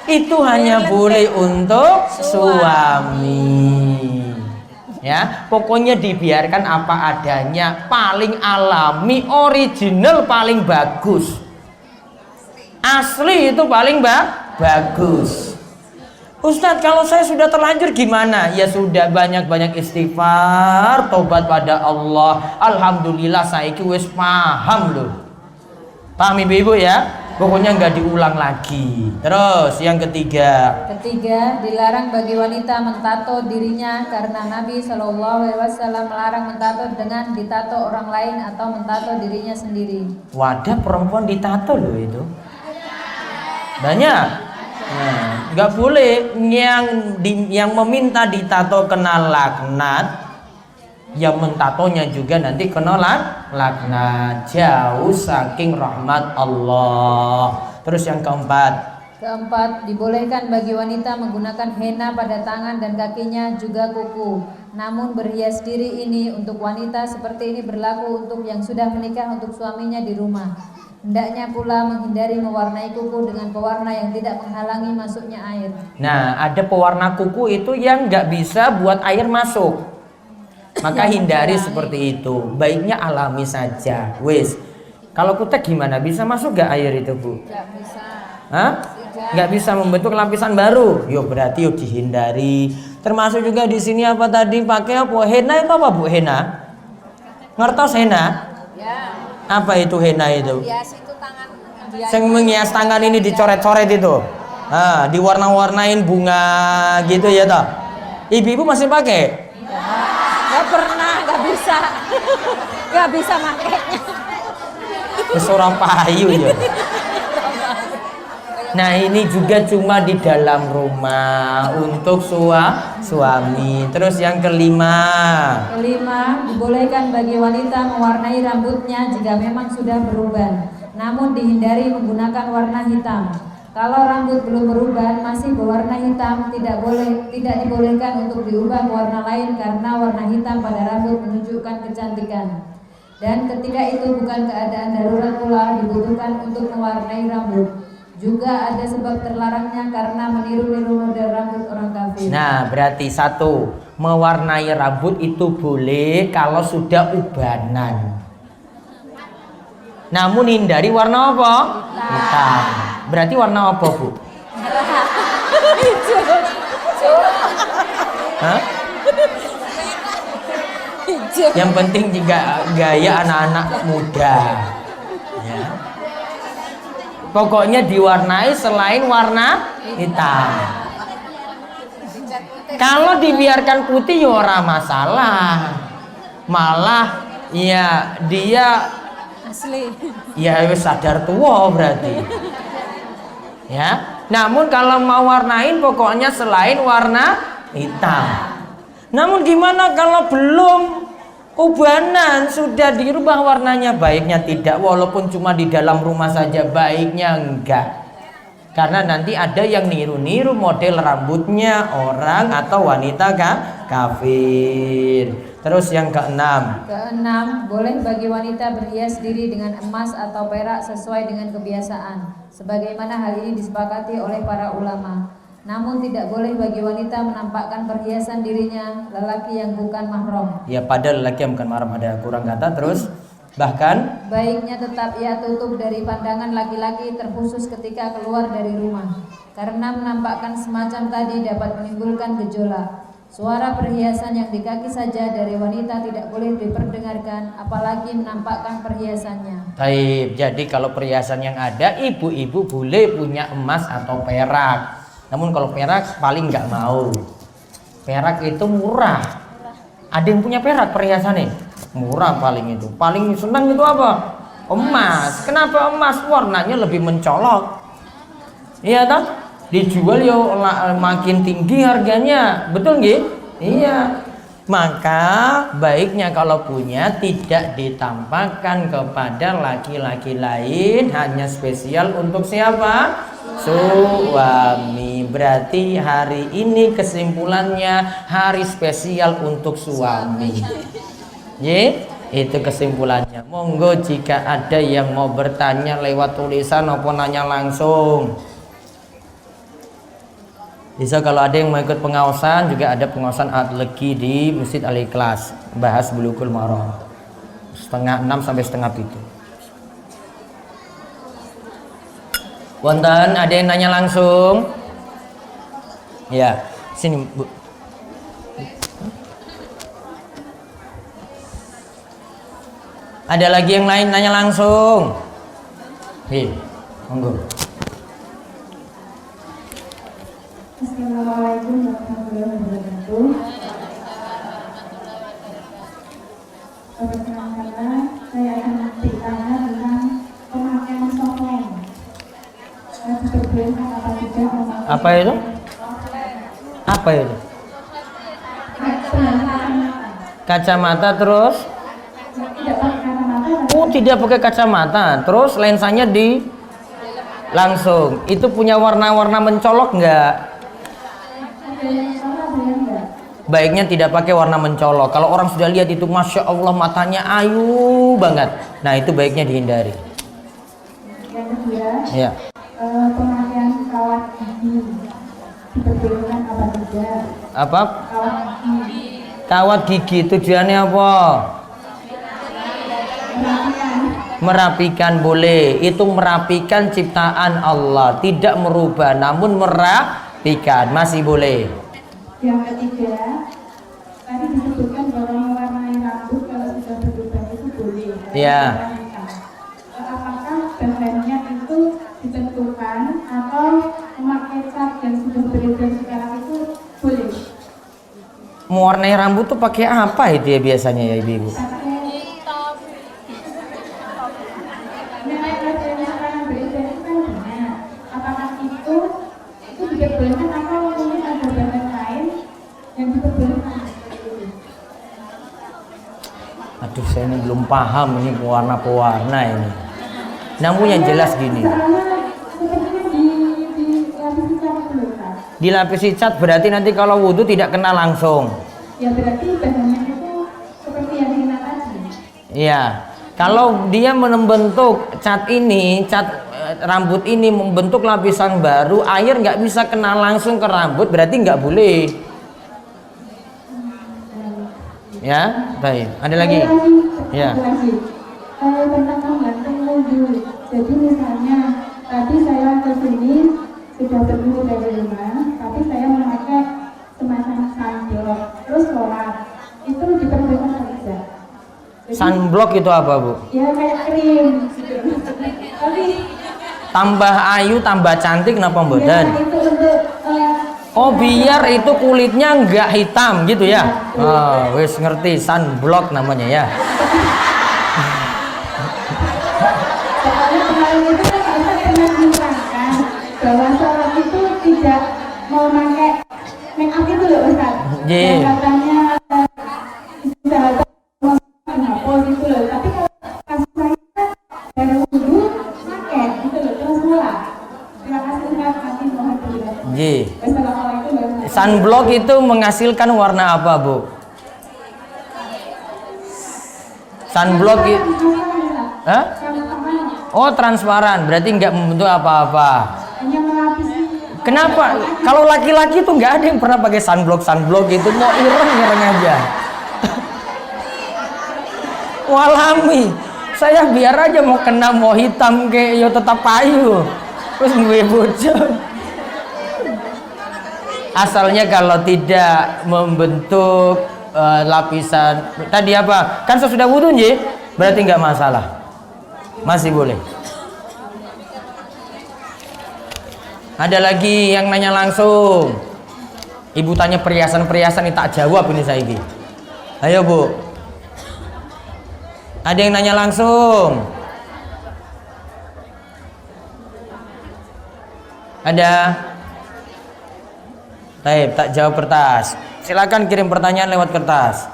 Itu hanya boleh untuk suami. Ya, pokoknya dibiarkan apa adanya, paling alami, original paling bagus. Asli itu paling bagus. Ustadz kalau saya sudah terlanjur gimana? Ya sudah banyak-banyak istighfar, tobat pada Allah. Alhamdulillah saya wis paham loh. Paham ibu-ibu ya? Pokoknya nggak diulang lagi. Terus yang ketiga. Ketiga, dilarang bagi wanita mentato dirinya, karena Nabi SAW melarang mentato dengan ditato orang lain atau mentato dirinya sendiri. Wadah perempuan ditato loh itu. Banyak. Nah, nggak boleh yang meminta ditato kena laknat, yang mentatonya juga nanti kena laknat, jauh saking rahmat Allah. Terus yang keempat. Keempat, dibolehkan bagi wanita menggunakan henna pada tangan dan kakinya juga kuku. Namun berhias diri ini untuk wanita seperti ini berlaku untuk yang sudah menikah untuk suaminya di rumah. Hendaknya pula menghindari mewarnai kuku dengan pewarna yang tidak menghalangi masuknya air. Nah, ada pewarna kuku itu yang nggak bisa buat air masuk. Maka hindari seperti itu. Baiknya alami saja. Wis. Kalau kutek gimana? Bisa masuk nggak air itu, Bu? Nggak bisa. Hah? Nggak bisa membentuk lapisan baru. Yo berarti yo dihindari. Termasuk juga di sini apa tadi pakai apa? Henna itu apa, Bu? Henna? Ngertos henna? Ya. Apa itu henna itu? Hias itu tangan. Yang menghias tangan ini dicoret-coret itu. Nah, diwarna-warnain bunga gitu ya toh. Ibu-ibu masih pakai? Nggak pernah, nggak bisa. Nggak bisa makainya. Seorang payu ya. Nah, ini juga cuma di dalam rumah untuk suami. Terus yang kelima. Kelima, dibolehkan bagi wanita mewarnai rambutnya jika memang sudah beruban, namun dihindari menggunakan warna hitam. Kalau rambut belum beruban masih berwarna hitam, tidak dibolehkan untuk diubah ke warna lain karena warna hitam pada rambut menunjukkan kecantikan. Dan ketika itu bukan keadaan darurat pula dibutuhkan untuk mewarnai rambut. Juga ada sebab terlarangnya karena meniru-niru model rambut orang kafir. Nah, berarti satu, mewarnai rambut itu boleh kalau sudah ubanan. Namun hindari warna apa? Hitam. Berarti warna apa, Bu? Hah? Yang penting juga gaya anak-anak muda. Ya. Pokoknya diwarnai selain warna hitam. Kalau dibiarkan putih ya ora masalah. Malah ya dia Asli. ya wis sadar tua berarti. Ya. Namun kalau mau warnain pokoknya selain warna hitam. Namun gimana kalau belum ubanan, sudah dirubah warnanya? Baiknya tidak, walaupun cuma di dalam rumah saja, baiknya enggak. Karena nanti ada yang niru-niru model rambutnya orang atau wanita kafir. Terus yang keenam. Keenam, boleh bagi wanita berhias diri dengan emas atau perak sesuai dengan kebiasaan, sebagaimana hal ini disepakati oleh para ulama. Namun tidak boleh bagi wanita menampakkan perhiasan dirinya lelaki yang bukan mahram. Ya, pada lelaki yang bukan mahram ada kurang kata. Terus bahkan baiknya tetap ia tutup dari pandangan laki-laki terkhusus ketika keluar dari rumah, karena menampakkan semacam tadi dapat menimbulkan gejolak. Suara perhiasan yang di kaki saja dari wanita tidak boleh diperdengarkan, apalagi menampakkan perhiasannya. Baik, jadi kalau perhiasan yang ada, ibu-ibu boleh punya emas atau perak. Namun kalau perak paling nggak mau. Perak itu murah. Ada yang punya perak perhiasannya? Murah paling itu. Paling senang itu apa? Emas. Kenapa emas? Warnanya lebih mencolok. Iya toh? Dijual ya makin tinggi harganya. Betul nggih? Iya. Maka baiknya kalau punya tidak ditampakkan kepada laki-laki lain, hanya spesial untuk siapa? Suami. Berarti hari ini kesimpulannya hari spesial untuk suami. Ye, itu kesimpulannya. Monggo jika ada yang mau bertanya lewat tulisan maupun nanya langsung. Bisa kalau ada yang mau ikut pengawasan, juga ada pengawasan Adlegi di Masjid Al-Ikhlas, bahas Bulughul Maram 5:30 sampai 5:30. Wonten ada yang nanya langsung? Ya, sini Bu. Ada lagi yang lain nanya langsung? Hei, monggo. Assalamualaikum warahmatullahi wabarakatuh. Perkenalkan, saya akan bertanya tentang pemakaian software. Apa itu? Apa itu? Kacamata terus? Oh, tidak pakai kacamata. Terus lensanya di langsung. Itu punya warna-warna mencolok enggak? Baiknya tidak pakai warna mencolok. Kalau orang sudah lihat itu, masya Allah matanya ayu banget. Nah itu baiknya dihindari. Ya. Pemakaian kawat gigi diperbolehkan apa tidak? Apa? Kawat gigi. Kawat gigi tujuannya apa? Merapikan boleh. Itu merapikan ciptaan Allah, tidak merubah namun merapikan, masih boleh. Yang ketiga, tadi disebutkan bahwa mewarnai rambut kalau sudah berubah itu boleh. Iya. Apakah bahannya itu ditentukan atau memakai cat yang sudah beredar sekarang itu boleh? Mewarnai rambut tuh pakai apa itu ya biasanya ya ibu-ibu? Apakah itu diperbolehkan atau mungkin ada bahan lain yang diperbolehkan? Aduh, saya ini belum paham ini pewarna ini. Namun yang jelas gini. Dilapisi cat berarti nanti kalau wudhu tidak kena langsung. Ya berarti bahannya itu seperti yang Rina tadi. Iya. Kalau dia membentuk cat ini, rambut ini membentuk lapisan baru, air nggak bisa kena langsung ke rambut, berarti nggak boleh. Ya, baik. Ada lagi? Ya. Tentang menggantung wudhu. Jadi misalnya tadi saya ke sini sudah berwudhu dari rumah, tapi saya memakai semacam sunblock, terus sholat. Itu diperbolehkan atau tidak? Sunblock itu apa, Bu? Ya kayak krim gitu. Tapi Tambah ayu, tambah cantik kenapa mboten? ya, itu untuk Oh, biar itu kulitnya nggak hitam gitu ya? Oh, wis ngerti, sunblock namanya ya. Soalnya kemarin itu kan kita pernah menerangkan bahwa sholat itu tidak mau pakai make up itu loh Ustaz. Iya. Dan katanya disahabat menghapus gitu loh. Tapi kalau pas saya baru wudhu pakai gitu loh terus sholat. Terima kasih Ustaz, nanti mohon penjelasan. Ji. Wassalamualaikum warahmatullahi Sunblock itu menghasilkan warna apa, Bu? Sunblock itu, hah? Oh, transparan, berarti nggak membentuk apa-apa. hanya melapisi. Kenapa? Kalau laki-laki tuh nggak ada yang pernah pakai sunblock itu, mau ireng aja. Walami, saya biar aja mau kena mau hitam kayak yo tetap payu. Terus gue bocor. Asalnya kalau tidak membentuk lapisan tadi apa? Kan sesudah wudhu nje, berarti nggak masalah. Masih boleh. Ada lagi yang nanya langsung. Ibu tanya perhiasan-perhiasan ini tak jawab ini saya ini. Ayo Bu. Ada yang nanya langsung? Ada? Baik, tak jawab kertas. Silakan kirim pertanyaan lewat kertas.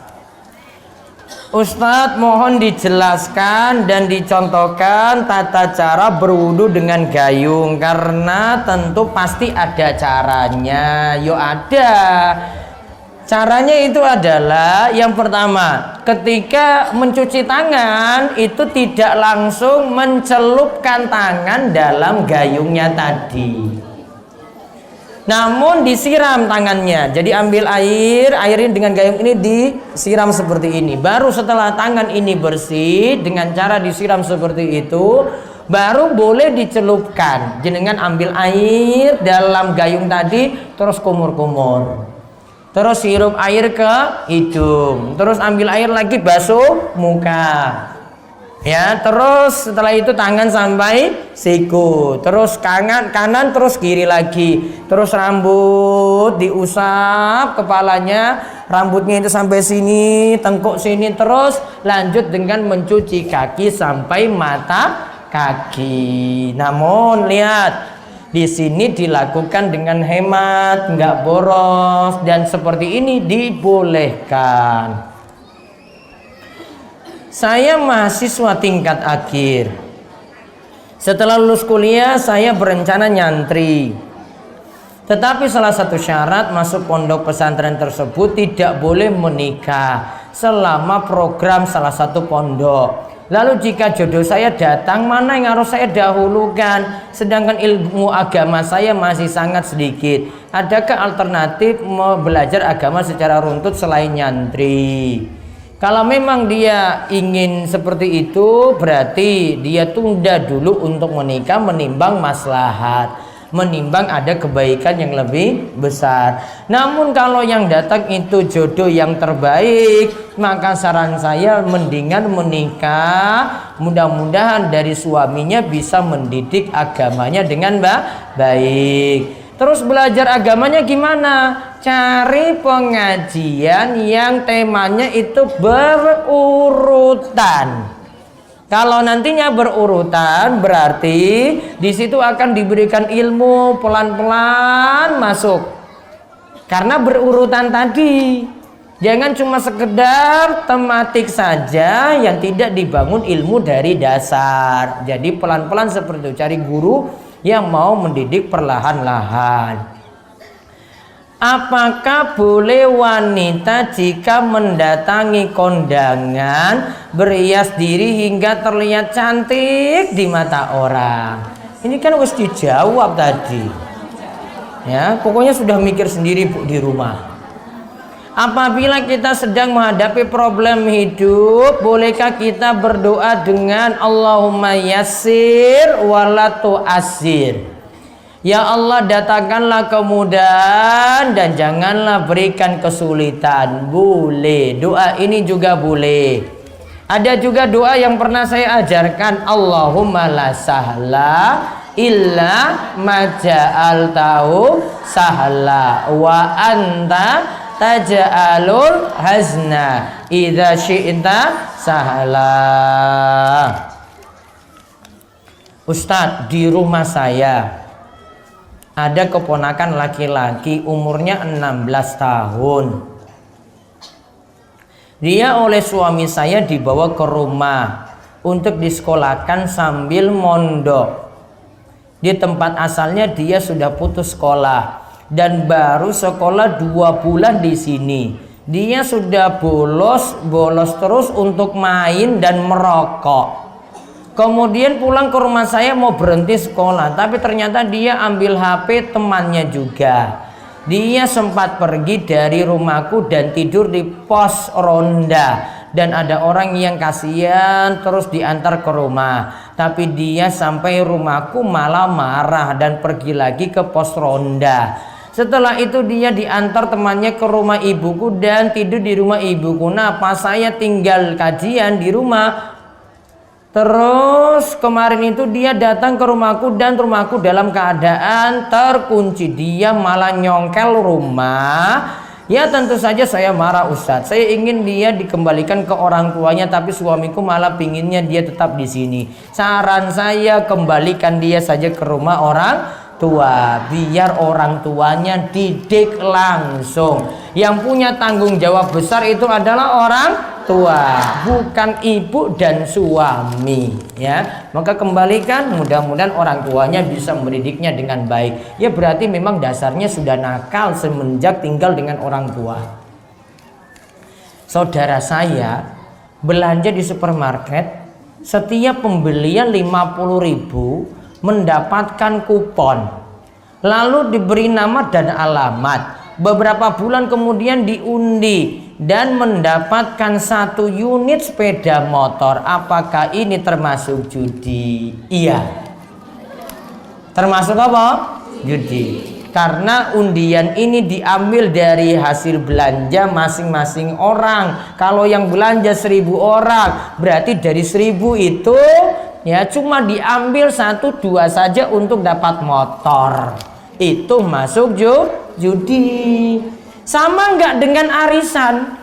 Ustadz, mohon dijelaskan dan dicontohkan tata cara berwudu dengan gayung, karena tentu pasti ada caranya. Yo ada. Caranya itu adalah yang pertama, ketika mencuci tangan itu tidak langsung mencelupkan tangan dalam gayungnya tadi. Namun disiram tangannya. Jadi ambil air ini dengan gayung ini disiram seperti ini. Baru setelah tangan ini bersih dengan cara disiram seperti itu, baru boleh dicelupkan. Jenengan ambil air dalam gayung tadi, terus kumur-kumur. Terus hirup air ke hidung. Terus ambil air lagi basuh muka. Ya, terus setelah itu tangan sampai siku, terus kanan terus kiri lagi, terus rambut diusap kepalanya, rambutnya itu sampai sini, tengkuk sini, terus lanjut dengan mencuci kaki sampai mata kaki. Namun lihat di sini dilakukan dengan hemat, nggak boros, dan seperti ini dibolehkan. Saya mahasiswa tingkat akhir. Setelah lulus kuliah, saya berencana nyantri. Tetapi salah satu syarat masuk pondok pesantren tersebut tidak boleh menikah selama program salah satu pondok. Lalu jika jodoh saya datang, mana yang harus saya dahulukan? Sedangkan ilmu agama saya masih sangat sedikit. Adakah alternatif mau belajar agama secara runtut selain nyantri? Kalau memang dia ingin seperti itu, berarti dia tunda dulu untuk menikah menimbang maslahat, menimbang ada kebaikan yang lebih besar. Namun kalau yang datang itu jodoh yang terbaik, maka saran saya mendingan menikah. Mudah-mudahan dari suaminya bisa mendidik agamanya dengan baik. Terus belajar agamanya gimana? Cari pengajian yang temanya itu berurutan. Kalau nantinya berurutan, berarti di situ akan diberikan ilmu pelan-pelan masuk. Karena berurutan tadi, jangan cuma sekedar tematik saja yang tidak dibangun ilmu dari dasar. Jadi pelan-pelan seperti itu, cari guru yang mau mendidik perlahan-lahan. Apakah boleh wanita jika mendatangi kondangan berhias diri hingga terlihat cantik di mata orang? Ini kan harus dijawab tadi. Ya, pokoknya sudah mikir sendiri Bu di rumah. Apabila kita sedang menghadapi problem hidup, bolehkah kita berdoa dengan Allahumma yassir wala tu'assir? Ya Allah, datangkanlah kemudahan dan janganlah berikan kesulitan. Boleh, doa ini juga boleh. Ada juga doa yang pernah saya ajarkan, Allahumma la sahla illa ma ja'altahu sahla wa anta taj'alul hazna idza syi'ta sahla. Ustadz, di rumah saya ada keponakan laki-laki umurnya 16 tahun. Dia oleh suami saya dibawa ke rumah untuk disekolahkan sambil mondok. Di tempat asalnya dia sudah putus sekolah dan baru sekolah 2 bulan di sini. Dia sudah bolos terus untuk main dan merokok. Kemudian pulang ke rumah saya mau berhenti sekolah, tapi ternyata dia ambil HP temannya juga. Dia sempat pergi dari rumahku dan tidur di pos ronda. Dan ada orang yang kasihan terus diantar ke rumah. Tapi dia sampai rumahku malah marah dan pergi lagi ke pos ronda. Setelah itu dia diantar temannya ke rumah ibuku dan tidur di rumah ibuku. Nah, pas saya tinggal kajian di rumah, terus kemarin itu dia datang ke rumahku dan rumahku dalam keadaan terkunci. Dia malah nyongkel rumah. Ya tentu saja saya marah Ustadz. Saya ingin dia dikembalikan ke orang tuanya, tapi suamiku malah pinginnya dia tetap di sini. Saran saya kembalikan dia saja ke rumah orang tua, biar orang tuanya didik langsung. Yang punya tanggung jawab besar itu adalah orang tua, bukan ibu dan suami, ya. Maka kembalikan, mudah-mudahan orang tuanya bisa mendidiknya dengan baik. Ya berarti memang dasarnya sudah nakal semenjak tinggal dengan orang tua. Saudara saya belanja di supermarket, setiap pembelian 50.000 mendapatkan kupon, lalu diberi nama dan alamat. Beberapa bulan kemudian diundi dan mendapatkan 1 unit sepeda motor. Apakah ini termasuk judi? Iya. Termasuk apa? Judi. Karena undian ini diambil dari hasil belanja masing-masing orang. Kalau yang belanja 1.000 orang, berarti dari 1.000 itu ya cuma diambil 1-2 saja untuk dapat motor. Itu masuk judi. Sama nggak dengan arisan?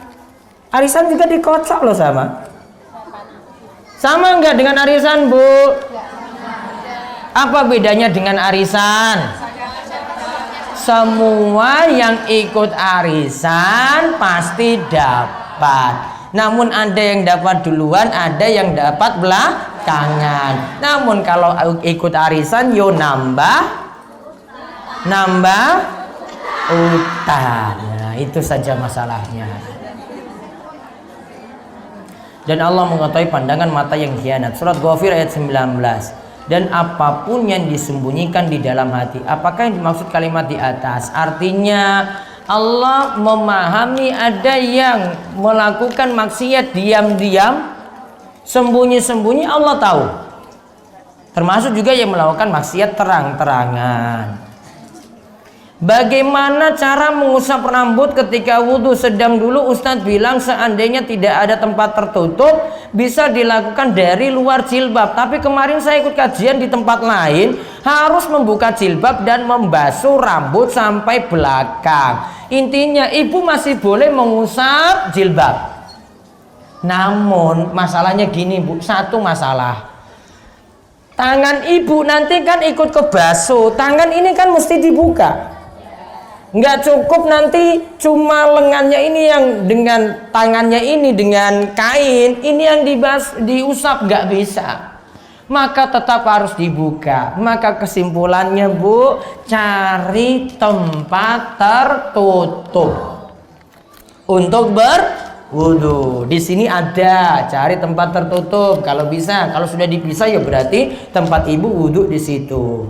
Arisan juga dikocok loh sama. Sama nggak dengan arisan, Bu? Apa bedanya dengan arisan? Semua yang ikut arisan pasti dapat. Namun ada yang dapat duluan, ada yang dapat belakangan. Namun kalau ikut arisan yo nambah utang. Nah, itu saja masalahnya. dan Allah mengetahui pandangan mata yang khianat. Surat Ghafir ayat 19. Dan apapun yang disembunyikan di dalam hati. Apakah yang dimaksud kalimat di atas? Artinya Allah memahami ada yang melakukan maksiat diam-diam, sembunyi-sembunyi, Allah tahu. Termasuk juga yang melakukan maksiat terang-terangan. Bagaimana cara mengusap rambut ketika wudhu? Sedang dulu Ustadz bilang seandainya tidak ada tempat tertutup bisa dilakukan dari luar jilbab. Tapi kemarin saya ikut kajian di tempat lain, harus membuka jilbab dan membasuh rambut sampai belakang. Intinya ibu masih boleh mengusap jilbab. Namun masalahnya gini Bu, satu masalah. Tangan ibu nanti kan ikut kebasuh, tangan ini kan mesti dibuka. Nggak cukup nanti cuma lengannya ini yang dengan tangannya ini dengan kain, ini yang diusap, nggak bisa. Maka tetap harus dibuka. Maka kesimpulannya Bu, cari tempat tertutup untuk berwudu. Di sini ada, cari tempat tertutup kalau bisa. Kalau sudah dipisah ya berarti tempat ibu wudu di situ.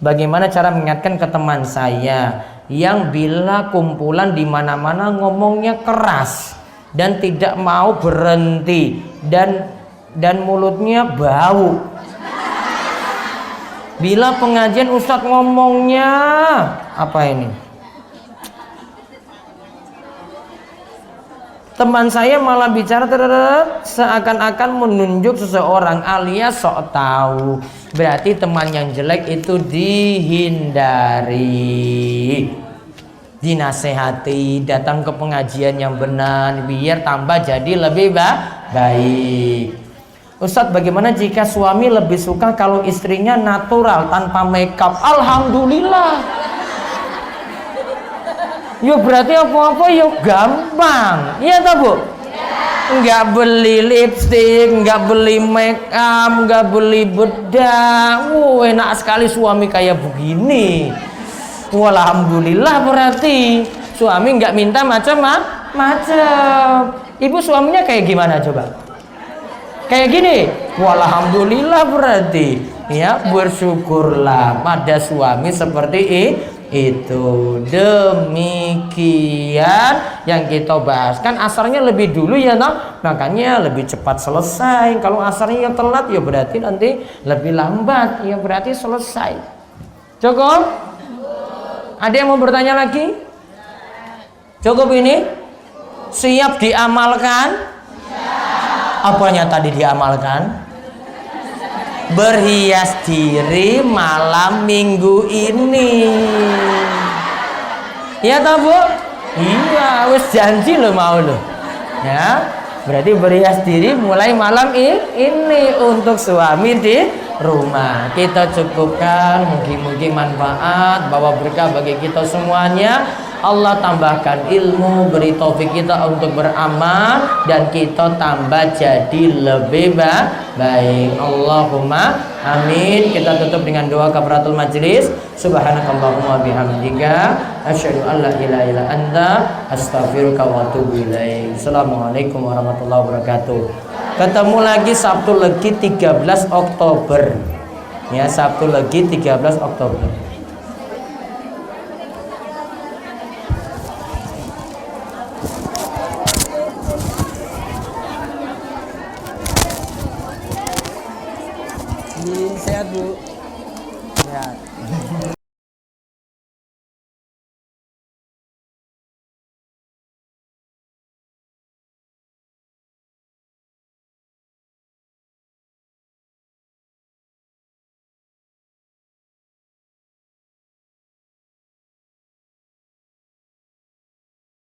Bagaimana cara mengingatkan ke teman saya yang bila kumpulan di mana-mana ngomongnya keras dan tidak mau berhenti dan mulutnya bau. Bila pengajian Ustadz ngomongnya apa ini? Teman saya malah bicara seakan-akan menunjuk seseorang alias sok tahu. Berarti teman yang jelek itu dihindari, dinasehati, datang ke pengajian yang benar biar tambah jadi lebih baik. Ustadz, bagaimana jika suami lebih suka kalau istrinya natural tanpa makeup? Alhamdulillah. Ya berarti apa-apa ya gampang. Iya tak Bu? Nggak beli lipstick, nggak beli make up, nggak beli bedak. Enak sekali suami kayak begini. Alhamdulillah, berarti suami nggak minta macam-macam. Ibu suaminya kayak gimana coba? Kayak gini. Alhamdulillah, berarti ya bersyukurlah pada suami seperti ini. Itu demikian yang kita bahas. Kan asarnya lebih dulu ya toh, makanya lebih cepat selesai. Kalau asarnya yang telat ya berarti nanti lebih lambat, ya berarti selesai. Cukup? Ada yang mau bertanya lagi? Cukup ini? Siap diamalkan? Apanya tadi diamalkan? Berhias diri malam minggu ini. Iya toh Bu? Iya, wis janji lo mau lo. Ya, berarti berhias diri mulai malam ini untuk suami di rumah. Kita cukupkan, mungkin manfaat, bawa berkah bagi kita semuanya. Allah tambahkan ilmu, beri taufik kita untuk beramal dan kita tambah jadi lebih baik. Allahumma amin. Kita tutup dengan doa kafaratul majlis. Subhanakallahumma bihamdika asyhadu an la ilaha illa anta astaghfiruka wa atubu ilaik. Assalamualaikum warahmatullahi wabarakatuh. Ketemu lagi Sabtu Legi 13 Oktober. Ya, Sabtu Legi 13 Oktober. Sehat Bu. Sehat.